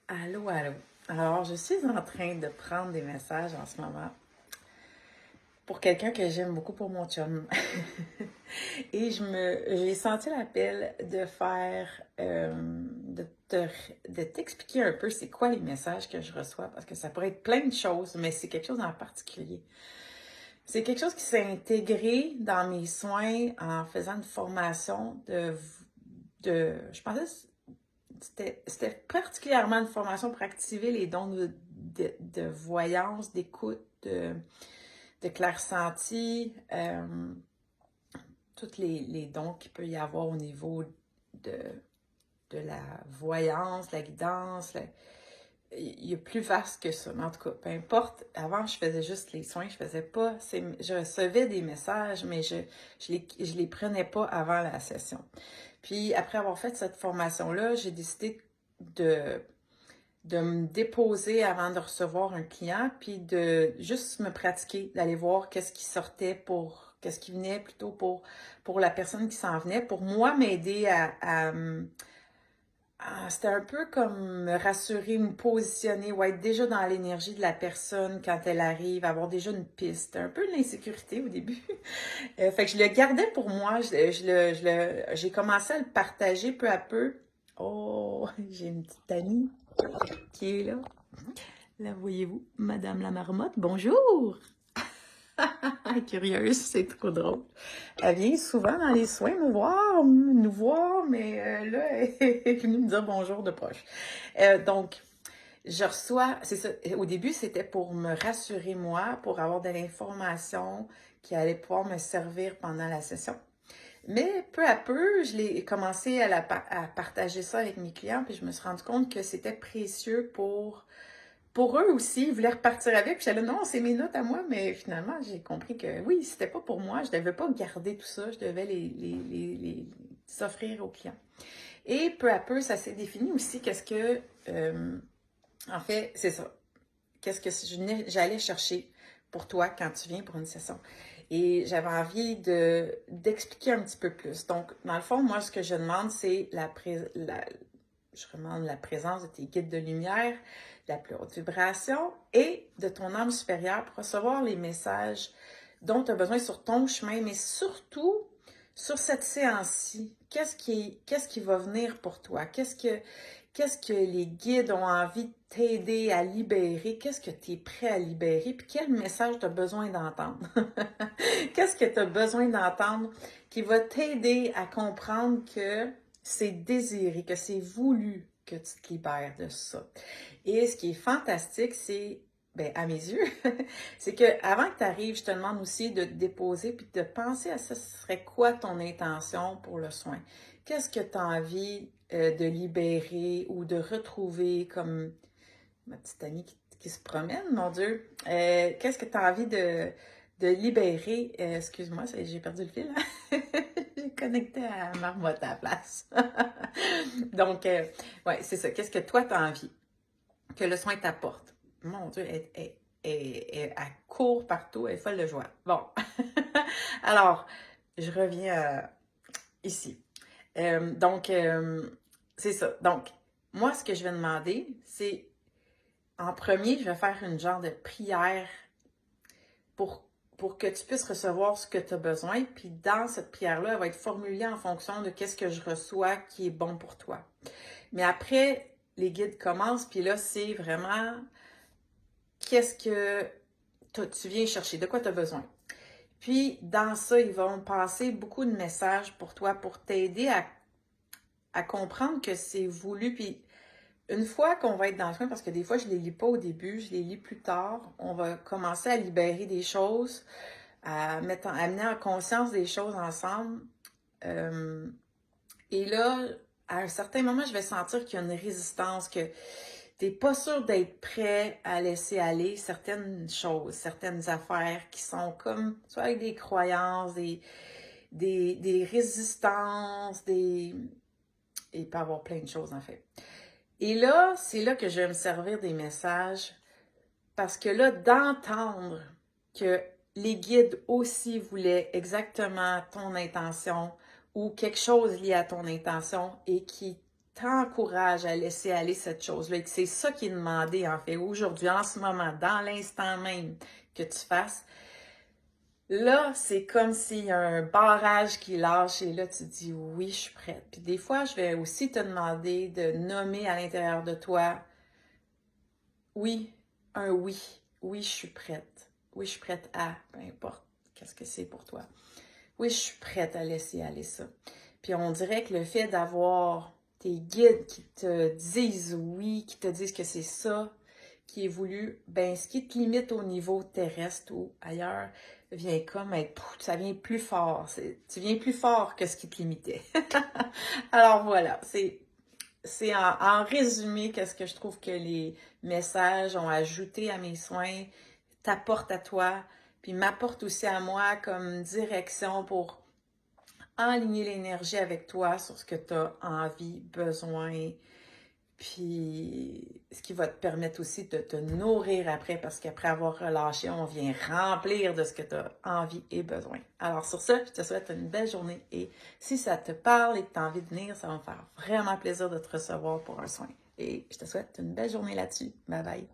Allô, allô. Alors, je suis en train de prendre des messages en ce moment pour quelqu'un que j'aime beaucoup pour mon chum. Et j'ai senti l'appel de faire, de t'expliquer un peu c'est quoi les messages que je reçois parce que ça pourrait être plein de choses, mais c'est quelque chose en particulier. C'est quelque chose qui s'est intégré dans mes soins en faisant une formation je pensais que c'était particulièrement une formation pour activer les dons de voyance, d'écoute, de clair-senti, tous les dons qu'il peut y avoir au niveau de, de la voyance, la guidance. Il y a plus vaste que ça. Mais en tout cas, peu importe. Avant, je faisais juste les soins. Je faisais pas. Je recevais des messages, mais je les prenais pas avant la session. Puis, après avoir fait cette formation-là, j'ai décidé de, de me déposer avant de recevoir un client, puis de juste me pratiquer, d'aller voir qu'est-ce qui sortait qu'est-ce qui venait plutôt pour la personne qui s'en venait, pour moi m'aider c'était un peu comme me rassurer, me positionner, ou être déjà dans l'énergie de la personne quand elle arrive, avoir déjà une piste. C'était un peu de l'insécurité au début. Fait que je le gardais pour moi, j'ai commencé à le partager peu à peu. Oh, j'ai une petite amie qui est là. Là, voyez-vous, Madame la Marmotte, bonjour! Curieuse, c'est trop drôle. Elle vient souvent dans les soins nous voir, mais là, elle est venue me dire bonjour de proche. Donc, je reçois, c'est ça, au début, c'était pour me rassurer moi, pour avoir de l'information qui allait pouvoir me servir pendant la session. Mais peu à peu, je l'ai commencé à partager ça avec mes clients, puis je me suis rendu compte que c'était précieux pour eux aussi, ils voulaient repartir avec. Puis j'allais, non, c'est mes notes à moi, mais finalement, j'ai compris que oui, c'était pas pour moi. Je devais pas garder tout ça. Je devais les s'offrir aux clients. Et peu à peu, ça s'est défini aussi en fait, c'est ça. Qu'est-ce que j'allais chercher pour toi quand tu viens pour une session. Et j'avais envie d'expliquer un petit peu plus. Donc, dans le fond, moi, ce que je demande, c'est je demande la présence de tes guides de lumière, de la plus haute vibration et de ton âme supérieure pour recevoir les messages dont tu as besoin sur ton chemin, mais surtout sur cette séance-ci. Qu'est-ce qui va venir pour toi? Qu'est-ce que les guides ont envie de t'aider à libérer? Qu'est-ce que tu es prêt à libérer? Puis quel message tu as besoin d'entendre? Qu'est-ce que tu as besoin d'entendre qui va t'aider à comprendre que c'est désiré, que c'est voulu que tu te libères de ça. Et ce qui est fantastique, c'est, ben, à mes yeux, c'est que avant que tu arrives, je te demande aussi de te déposer puis de penser à ça, ce serait quoi ton intention pour le soin? Qu'est-ce que tu as envie de libérer ou de retrouver comme ma petite amie qui se promène, mon Dieu. Qu'est-ce que tu as envie de libérer? Excuse-moi, j'ai perdu le fil. Hein? J'ai connecté à Marmotte à la place. Donc, ouais, c'est ça. Qu'est-ce que toi, tu as envie que le soin t'apporte? Mon Dieu, elle court partout, elle est folle de joie. Bon. Alors, je reviens ici. C'est ça. Donc, moi, ce que je vais demander, c'est en premier, je vais faire une genre de prière pour, pour que tu puisses recevoir ce que tu as besoin. Puis dans cette prière-là, elle va être formulée en fonction de qu'est-ce que je reçois qui est bon pour toi. Mais après, les guides commencent, puis là, c'est vraiment qu'est-ce que tu viens chercher, de quoi tu as besoin. Puis dans ça, ils vont passer beaucoup de messages pour toi, pour t'aider à comprendre que c'est voulu. Puis une fois qu'on va être dans le soin, parce que des fois, je ne les lis pas au début, je les lis plus tard, on va commencer à libérer des choses, à amener en conscience des choses ensemble. Euh, et là, à un certain moment, je vais sentir qu'il y a une résistance, que tu n'es pas sûr d'être prêt à laisser aller certaines choses, certaines affaires qui sont comme, soit avec des croyances, des résistances, il peut y avoir plein de choses en fait. Et là, c'est là que je vais me servir des messages parce que là, d'entendre que les guides aussi voulaient exactement ton intention ou quelque chose lié à ton intention et qui t'encourage à laisser aller cette chose-là et que c'est ça qui est demandé, en fait, aujourd'hui, en ce moment, dans l'instant même que tu fasses, là, c'est comme s'il y a un barrage qui lâche et là, tu dis oui, je suis prête. Puis des fois, je vais aussi te demander de nommer à l'intérieur de toi oui, un oui. Oui, je suis prête. Oui, je suis prête à, peu importe qu'est-ce que c'est pour toi. Oui, je suis prête à laisser aller ça. Puis on dirait que le fait d'avoir tes guides qui te disent oui, qui te disent que c'est ça qui est voulu, ben ce qui te limite au niveau terrestre ou ailleurs vient comme être, ça vient plus fort. Tu viens plus fort que ce qui te limitait. Alors voilà, c'est en résumé qu'est-ce que je trouve que les messages ont ajouté à mes soins, t'apportent à toi, puis m'apportent aussi à moi comme direction pour aligner l'énergie avec toi sur ce que tu as envie, besoin, puis ce qui va te permettre aussi de te nourrir après, parce qu'après avoir relâché, on vient remplir de ce que tu as envie et besoin. Alors sur ça, je te souhaite une belle journée et si ça te parle et que tu as envie de venir, ça va me faire vraiment plaisir de te recevoir pour un soin. Et je te souhaite une belle journée là-dessus. Bye bye.